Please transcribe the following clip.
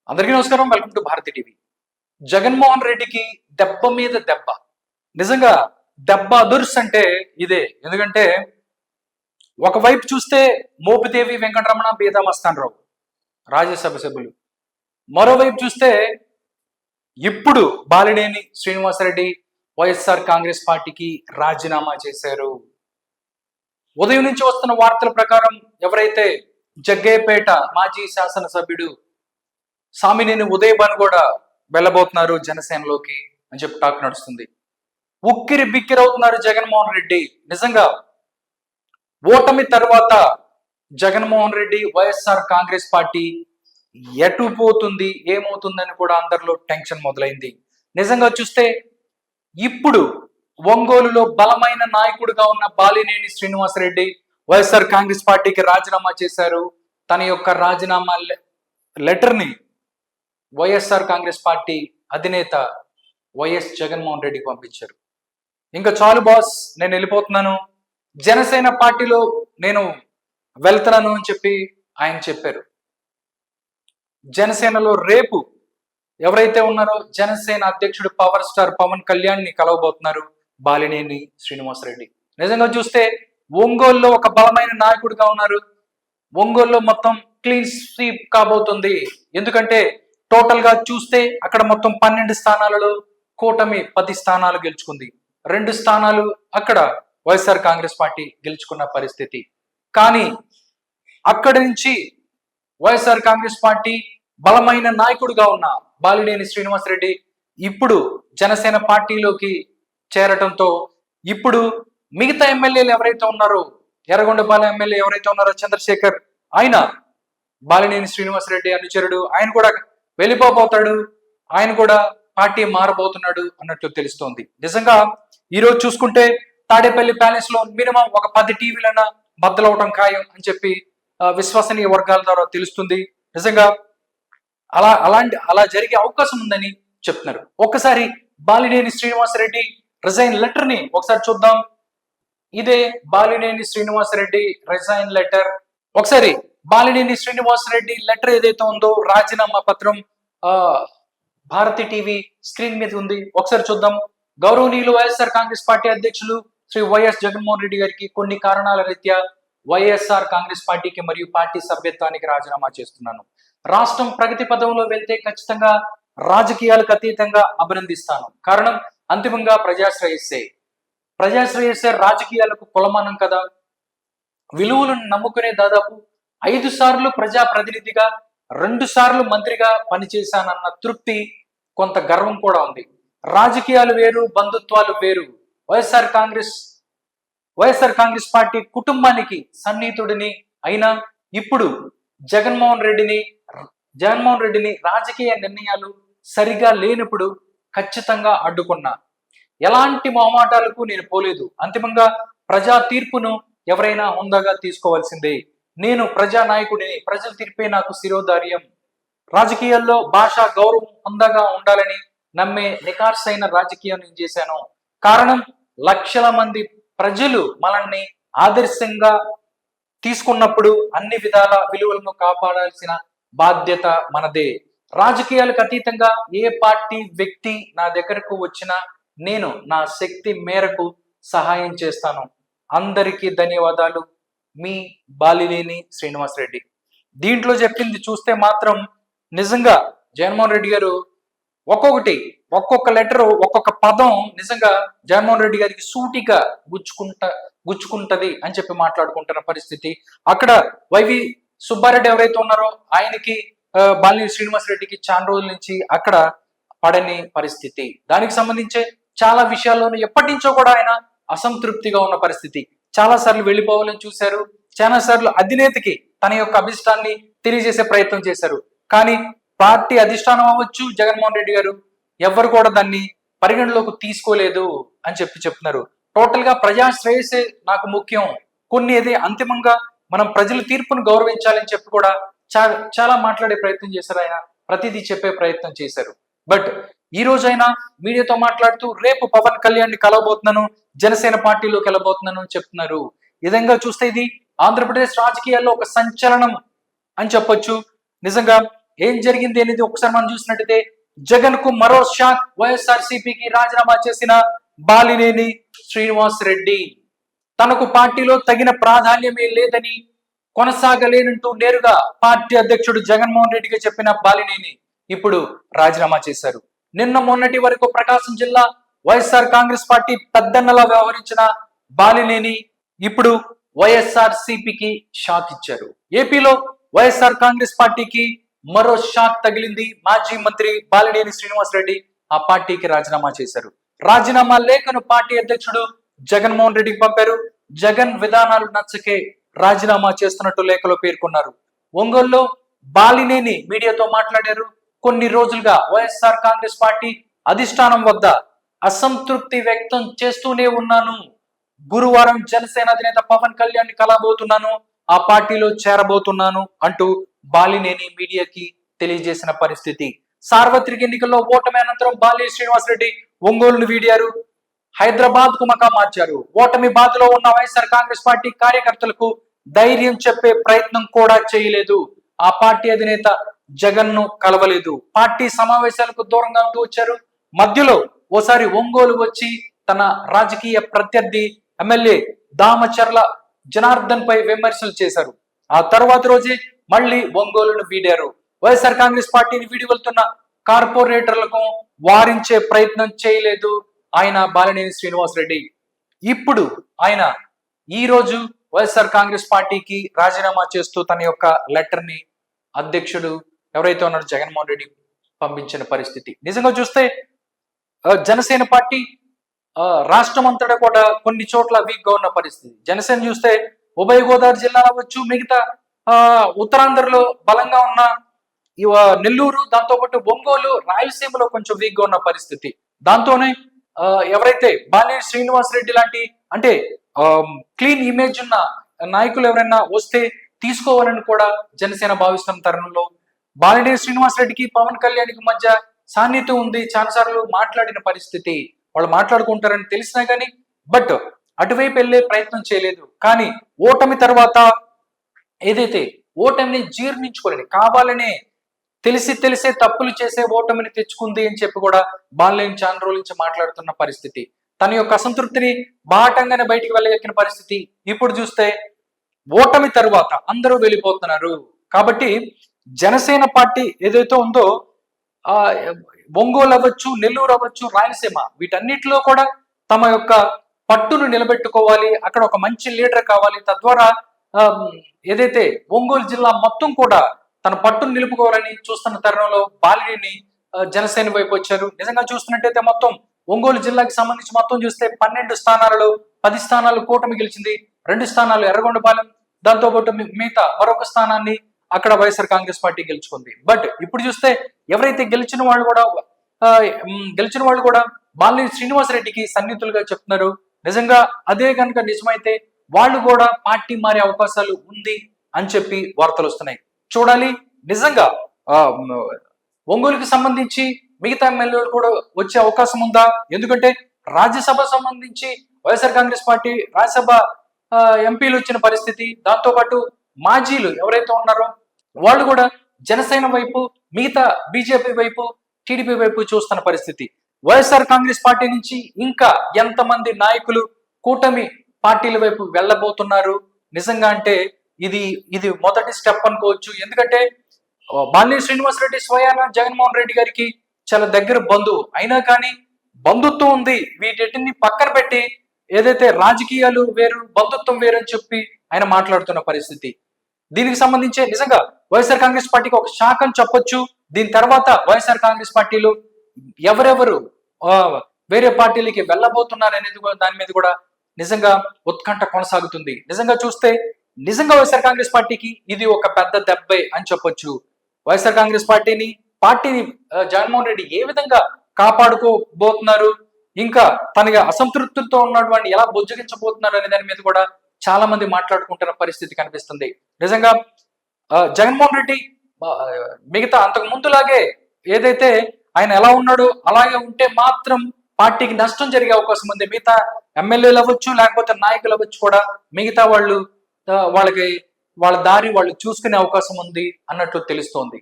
అందరికీ నమస్కారం. Welcome to Bharathi TV. Jaganmohan రెడ్డికి దెబ్బ మీద దెబ్బ. నిజంగా దెబ్బ అదుర్స్ అంటే ఇదే. ఎందుకంటే ఒకవైపు చూస్తే మోపిదేవి వెంకటరమణ బీదా మస్తానరావు రాజ్యసభ సభ్యులు, మరోవైపు చూస్తే ఇప్పుడు బాలినేని శ్రీనివాసరెడ్డి వైఎస్ఆర్ కాంగ్రెస్ పార్టీకి రాజీనామా చేశారు. ఉదయం నుంచి వస్తున్న వార్తల ప్రకారం ఎవరైతే జగ్గయ్యపేట మాజీ శాసనసభ్యుడు సామినేని ఉదయభాన్ కూడా వెళ్ళబోతున్నారు జనసేనలోకి అని చెప్పి టాక్ నడుస్తుంది. ఉక్కిరి బిక్కిరవుతున్నారు జగన్మోహన్ రెడ్డి. నిజంగా ఓటమి తర్వాత జగన్మోహన్ రెడ్డి వైఎస్ఆర్ కాంగ్రెస్ పార్టీ ఎటు పోతుంది, ఏమవుతుందని కూడా అందరిలో టెన్షన్ మొదలైంది. నిజంగా చూస్తే ఇప్పుడు ఒంగోలులో బలమైన నాయకుడిగా ఉన్న బాలినేని శ్రీనివాసరెడ్డి వైఎస్ఆర్ కాంగ్రెస్ పార్టీకి రాజీనామా చేశారు. తన యొక్క రాజీనామా లెటర్ని వైఎస్ఆర్ కాంగ్రెస్ పార్టీ అధినేత వైఎస్ జగన్మోహన్ రెడ్డికి పంపించారు. ఇంకా చాలు బాస్, నేను వెళ్ళిపోతున్నాను, జనసేన పార్టీలో నేను వెళ్తున్నాను అని చెప్పి ఆయన చెప్పారు. జనసేనలో రేపు ఎవరైతే ఉన్నారో జనసేన అధ్యక్షుడు పవర్ స్టార్ పవన్ కళ్యాణ్ ని కలవబోతున్నారు బాలినేని శ్రీనివాసరెడ్డి. నిజంగా చూస్తే ఒంగోలులో ఒక బలమైన నాయకుడిగా ఉన్నారు. ఒంగోలులో మొత్తం క్లీన్ స్వీప్ కాబోతుంది. ఎందుకంటే టోటల్ గా చూస్తే అక్కడ మొత్తం 12 స్థానాలలో కూటమి 10 స్థానాలు గెలుచుకుంది. 2 స్థానాలు అక్కడ వైఎస్ఆర్ కాంగ్రెస్ పార్టీ గెలుచుకున్న పరిస్థితి. కానీ అక్కడి నుంచి వైఎస్ఆర్ కాంగ్రెస్ పార్టీ బలమైన నాయకుడిగా ఉన్న బాలినేని శ్రీనివాసరెడ్డి ఇప్పుడు జనసేన పార్టీలోకి చేరటంతో ఇప్పుడు మిగతా ఎమ్మెల్యేలు ఎవరైతే ఉన్నారో, ఎర్రగొండపాలెం ఎమ్మెల్యే ఎవరైతే ఉన్నారో చంద్రశేఖర్, ఆయన బాలినేని శ్రీనివాసరెడ్డి అనుచరుడు, ఆయన కూడా వెళ్ళిపోతాడు, ఆయన కూడా పార్టీ మారబోతున్నాడు అన్నట్లు తెలుస్తోంది. నిజంగా ఈరోజు చూసుకుంటే తాడేపల్లి ప్యాలెస్ లో మినిమం ఒక 10 టీవీలైనా బద్దలవటం ఖాయం అని చెప్పి విశ్వసనీయ వర్గాల ద్వారా తెలుస్తుంది. నిజంగా అలా జరిగే అవకాశం ఉందని చెప్తున్నారు. ఒక్కసారి బాలినేని శ్రీనివాసరెడ్డి రిజైన్ లెటర్ ని ఒకసారి చూద్దాం. ఇదే బాలినేని శ్రీనివాసరెడ్డి రిజైన్ లెటర్. ఒకసారి బాలినేని శ్రీనివాసరెడ్డి లెటర్ ఏదైతే ఉందో, రాజీనామా పత్రం భారతి టీవీ స్క్రీన్ మీద ఉంది. ఒకసారి చూద్దాం. గౌరవనీయులు వైఎస్ఆర్ కాంగ్రెస్ పార్టీ అధ్యక్షులు శ్రీ వైఎస్ జగన్మోహన్ రెడ్డి గారికి కొన్ని కారణాల రీత్యా వైఎస్ఆర్ కాంగ్రెస్ పార్టీకి మరియు పార్టీ సభ్యత్వానికి రాజీనామా చేస్తున్నాను. రాష్ట్రం ప్రగతి పదంలో వెళ్తే ఖచ్చితంగా రాజకీయాలకు అతీతంగా అభినందిస్తాను. కారణం అంతిమంగా ప్రజాశ్రేయస్సే రాజకీయాలకు కులమానం కదా. విలువలను నమ్ముకునే దాదాపు 5 సార్లు ప్రజాప్రతినిధిగా, 2 సార్లు మంత్రిగా పనిచేశానన్న తృప్తి, కొంత గర్వం కూడా ఉంది. రాజకీయాలు వేరు, బంధుత్వాలు వేరు. వైఎస్ఆర్ కాంగ్రెస్ పార్టీ కుటుంబానికి సన్నిహితుడిని అయినా ఇప్పుడు జగన్మోహన్ రెడ్డిని రాజకీయ నిర్ణయాలు సరిగా లేనప్పుడు ఖచ్చితంగా అడ్డుకున్నా. ఎలాంటి మొహమాటాలకు నేను పోలేదు. అంతిమంగా ప్రజా తీర్పును ఎవరైనా హుందాగా తీసుకోవాల్సిందే. నేను ప్రజానాయకుడిని, ప్రజల తీర్పే నాకు శిరోధార్యం. రాజకీయాల్లో భాష గౌరవం హుందాగా ఉండాలని నమ్మే నికార్సైన రాజకీయం నేను చేశాను. కారణం లక్షల మంది ప్రజలు మనల్ని ఆదర్శంగా తీసుకున్నప్పుడు అన్ని విధాల విలువలను కాపాడాల్సిన బాధ్యత మనదే. రాజకీయాలకు అతీతంగా ఏ పార్టీ వ్యక్తి నా దగ్గరకు వచ్చినా నేను నా శక్తి మేరకు సహాయం చేస్తాను. అందరికీ ధన్యవాదాలు, మీ బాలినేని శ్రీనివాసరెడ్డి. దీంట్లో చెప్పింది చూస్తే మాత్రం నిజంగా జగన్మోహన్ రెడ్డి గారు ఒక్కొక్క లెటర్, ఒక్కొక్క పదం నిజంగా జగన్మోహన్ రెడ్డి గారికి సూటిగా గుచ్చుకుంటది అని చెప్పి మాట్లాడుకుంటున్న పరిస్థితి. అక్కడ వైవి సుబ్బారెడ్డి ఎవరైతే ఉన్నారో ఆయనకి బాలినేని శ్రీనివాసరెడ్డికి చాలా రోజుల నుంచి అక్కడ పడని పరిస్థితి. దానికి సంబంధించే చాలా విషయాల్లోనూ ఎప్పటి నుంచో కూడా ఆయన అసంతృప్తిగా ఉన్న పరిస్థితి. చాలా సార్లు వెళ్ళిపోవాలని చూశారు, చాలా సార్లు అధినేతకి తన యొక్క అభిష్టాన్ని తెలియజేసే ప్రయత్నం చేశారు. కానీ పార్టీ అధిష్టానం అవ్వచ్చు, జగన్మోహన్ రెడ్డి గారు ఎవరు కూడా దాన్ని పరిగణలోకి తీసుకోలేదు అని చెప్తున్నారు. టోటల్ గా ప్రజా శ్రేయస్సే నాకు ముఖ్యం, అంతిమంగా మనం ప్రజల తీర్పును గౌరవించాలని చెప్పి కూడా చాలా మాట్లాడే ప్రయత్నం చేశారు. ఆయన ప్రతిదీ చెప్పే ప్రయత్నం చేశారు. బట్ ఈ రోజైనా మీడియాతో మాట్లాడుతూ రేపు పవన్ కళ్యాణ్ ని కలవబోతున్నాను, జనసేన పార్టీలోకి వెళ్ళబోతున్నాను అని చెప్తున్నారు. ఈ విధంగా చూస్తే ఇది ఆంధ్రప్రదేశ్ రాజకీయాల్లో ఒక సంచలనం అని చెప్పొచ్చు. నిజంగా ఏం జరిగింది అనేది ఒకసారి మనం చూసినట్టయితే జగన్ కు మరో షాక్. వైఎస్ఆర్సీపీకి రాజీనామా చేసిన బాలినేని శ్రీనివాస్ రెడ్డి తనకు పార్టీలో తగిన ప్రాధాన్యమే లేదని, కొనసాగలేనంటూ నేరుగా పార్టీ అధ్యక్షుడు జగన్మోహన్ రెడ్డికి చెప్పిన బాలినేని ఇప్పుడు రాజీనామా చేశారు. నిన్న మొన్నటి వరకు ప్రకాశం జిల్లా వైఎస్ఆర్ కాంగ్రెస్ పార్టీ పెద్దన్నలా వ్యవహరించిన బాలినేని ఇప్పుడు వైఎస్ఆర్ సిపికి షాక్ ఇచ్చారు. ఏపీలో వైఎస్ఆర్ కాంగ్రెస్ పార్టీకి మరో షాక్ తగిలింది. మాజీ మంత్రి బాలినేని శ్రీనివాస్ రెడ్డి ఆ పార్టీకి రాజీనామా చేశారు. రాజీనామా లేఖను పార్టీ అధ్యక్షుడు జగన్మోహన్ రెడ్డికి పంపారు. జగన్ విధానాలు నచ్చకే రాజీనామా చేస్తున్నట్టు లేఖలో పేర్కొన్నారు. ఒంగోలులో బాలినేని మీడియాతో మాట్లాడారు. కొన్ని రోజులుగా వైఎస్ఆర్ కాంగ్రెస్ పార్టీ అధిష్టానం వద్ద అసంతృప్తి వ్యక్తం చేస్తూనే ఉన్నాను. గురువారం జనసేన అధినేత పవన్ కళ్యాణ్ ని కలబోతున్నాను, ఆ పార్టీలో చేరబోతున్నాను అంటూ బాలినేని మీడియాకి తెలియజేసిన పరిస్థితి. సార్వత్రిక ఎన్నికల్లో ఓటమి అనంతరం బాలినేని శ్రీనివాస్ రెడ్డి ఒంగోలును వీడారు. హైదరాబాద్ కు మకా మార్చారు. ఓటమి బాధలో ఉన్న వైఎస్ఆర్ కాంగ్రెస్ పార్టీ కార్యకర్తలకు ధైర్యం చెప్పే ప్రయత్నం కూడా చేయలేదు. ఆ పార్టీ అధినేత జగన్ ను కలవలేదు. పార్టీ సమావేశాలకు దూరంగా ఉంటూ వచ్చారు. మధ్యలో ఓసారి ఒంగోలు వచ్చి తన రాజకీయ ప్రత్యర్థి ఎమ్మెల్యే దామచర్ల జనార్దన్ పై విమర్శలు చేశారు. ఆ తర్వాత రోజే మళ్ళీ ఒంగోలును వీడారు. వైఎస్ఆర్ కాంగ్రెస్ పార్టీని వీడి వెళ్తున్న కార్పొరేటర్లకు వారించే ప్రయత్నం చేయలేదు ఆయన బాలినేని శ్రీనివాస్ రెడ్డి. ఇప్పుడు ఆయన ఈ రోజు వైఎస్ఆర్ కాంగ్రెస్ పార్టీకి రాజీనామా చేస్తూ తన యొక్క లెటర్ ని అధ్యక్షుడు ఎవరైతే ఉన్నారో జగన్మోహన్ రెడ్డి పంపించిన పరిస్థితి. నిజంగా చూస్తే జనసేన పార్టీ రాష్ట్రం అంతటా కూడా కొన్ని చోట్ల వీక్ గా ఉన్న పరిస్థితి. జనసేన చూస్తే ఉభయ గోదావరి జిల్లాలో అవ్వచ్చు, మిగతా ఉత్తరాంధ్రలో బలంగా ఉన్న నెల్లూరు, దాంతో పాటు ఒంగోలు, రాయలసీమలో కొంచెం వీక్ గా ఉన్న పరిస్థితి. దాంతోనే ఎవరైతే బాలినేని శ్రీనివాస్ రెడ్డి లాంటి అంటే క్లీన్ ఇమేజ్ ఉన్న నాయకులు ఎవరైనా వస్తే తీసుకోవాలని కూడా జనసేన భావిస్తున్న తరుణంలో బాలినేని శ్రీనివాస్ రెడ్డికి పవన్ కళ్యాణ్కి మధ్య సాన్నిధ్యం ఉంది. చాలాసార్లు మాట్లాడిన పరిస్థితి. వాళ్ళు మాట్లాడుకుంటారని తెలిసినా కానీ బట్ అటువైపు వెళ్లే ప్రయత్నం చేయలేదు. కానీ ఓటమి తర్వాత ఏదైతే ఓటమిని జీర్ణించుకోలేని, కావాలనే తెలిసే తప్పులు చేసే ఓటమిని తెచ్చుకుంది అని చెప్పి కూడా బాలినేని చాలా రోజుల నుంచి మాట్లాడుతున్న పరిస్థితి. తన యొక్క అసంతృప్తిని బాటంగానే బయటికి వెళ్ళగక్కిన పరిస్థితి. ఇప్పుడు చూస్తే ఓటమి తర్వాత అందరూ వెళ్ళిపోతున్నారు. కాబట్టి జనసేన పార్టీ ఏదైతే ఉందో ఒంగోలు అవ్వచ్చు, నెల్లూరు అవ్వచ్చు, రాయలసీమ వీటన్నిటిలో కూడా తమ యొక్క పట్టును నిలబెట్టుకోవాలి. అక్కడ ఒక మంచి లీడర్ కావాలి. తద్వారా ఏదైతే ఒంగోలు జిల్లా మొత్తం కూడా తన పట్టును నిలుపుకోవాలని చూస్తున్న తరుణంలో బాలినేని జనసేన వైపు వచ్చారు. నిజంగా చూస్తున్నట్టయితే మొత్తం ఒంగోలు జిల్లాకి సంబంధించి మొత్తం చూస్తే 12 స్థానాలలో 10 స్థానాలు కూటమి గెలిచింది, 2 స్థానాలు ఎర్రగొండపాలెం, దాంతో పాటు మిగతా మరొక స్థానాన్ని అక్కడ వైఎస్ఆర్ కాంగ్రెస్ పార్టీ గెలుచుకుంది. బట్ ఇప్పుడు చూస్తే ఎవరైతే గెలిచిన వాళ్ళు కూడా బాలినేని శ్రీనివాస్ రెడ్డికి సన్నిహితులుగా చెప్తున్నారు. నిజంగా అదే కనుక నిజమైతే వాళ్ళు కూడా పార్టీ మారే అవకాశాలు ఉంది అని చెప్పి వార్తలు వస్తున్నాయి. చూడాలి నిజంగా ఒంగోలుకి సంబంధించి మిగతా ఎమ్మెల్యేలు కూడా వచ్చే అవకాశం ఉందా? ఎందుకంటే రాజ్యసభ సంబంధించి వైఎస్ఆర్ కాంగ్రెస్ పార్టీ రాజ్యసభ ఎంపీలు వచ్చిన పరిస్థితి, దాంతో పాటు మాజీలు ఎవరైతే ఉన్నారో వాళ్ళు కూడా జనసేన వైపు, మిగతా బీజేపీ వైపు, టీడీపీ వైపు చూస్తున్న పరిస్థితి. వైఎస్ఆర్ కాంగ్రెస్ పార్టీ నుంచి ఇంకా ఎంతమంది నాయకులు కూటమి పార్టీల వైపు వెళ్ళబోతున్నారు? నిజంగా అంటే ఇది మొదటి స్టెప్ అనుకోవచ్చు. ఎందుకంటే బాలినేని శ్రీనివాస్ రెడ్డి స్వయాన జగన్మోహన్ రెడ్డి గారికి చాలా దగ్గర బంధువు అయినా కానీ బంధుత్వం ఉంది. వీటిని పక్కన పెట్టి ఏదైతే రాజకీయాలు వేరు, బంధుత్వం వేరు అని చెప్పి ఆయన మాట్లాడుతున్న పరిస్థితి. దీనికి సంబంధించి నిజంగా వైఎస్ఆర్ కాంగ్రెస్ పార్టీకి ఒక శాఖ అని చెప్పొచ్చు. దీని తర్వాత వైఎస్ఆర్ కాంగ్రెస్ పార్టీలో ఎవరెవరు వేరే పార్టీలకి వెళ్ళబోతున్నారు అనేది కూడా దాని మీద కూడా నిజంగా ఉత్కంఠ కొనసాగుతుంది. నిజంగా చూస్తే నిజంగా వైఎస్ఆర్ కాంగ్రెస్ పార్టీకి ఇది ఒక పెద్ద దెబ్బే అని చెప్పొచ్చు. వైఎస్ఆర్ కాంగ్రెస్ పార్టీని జగన్మోహన్ రెడ్డి ఏ విధంగా కాపాడుకోబోతున్నారు, ఇంకా తన అసంతృప్తితో ఉన్నటువంటి ఎలా బుజ్జగించబోతున్నారు అనే దాని మీద కూడా చాలా మంది మాట్లాడుకుంటున్న పరిస్థితి కనిపిస్తుంది. నిజంగా జగన్మోహన్ రెడ్డి మిగతా అంతకు ముందులాగే ఏదైతే ఆయన ఎలా ఉన్నాడో అలాగే ఉంటే మాత్రం పార్టీకి నష్టం జరిగే అవకాశం ఉంది. మిగతా ఎమ్మెల్యేలు అవ్వచ్చు, లేకపోతే నాయకులు అవ్వచ్చు కూడా మిగతా వాళ్ళ దారి వాళ్ళు చూసుకునే అవకాశం ఉంది అన్నట్లు తెలుస్తోంది.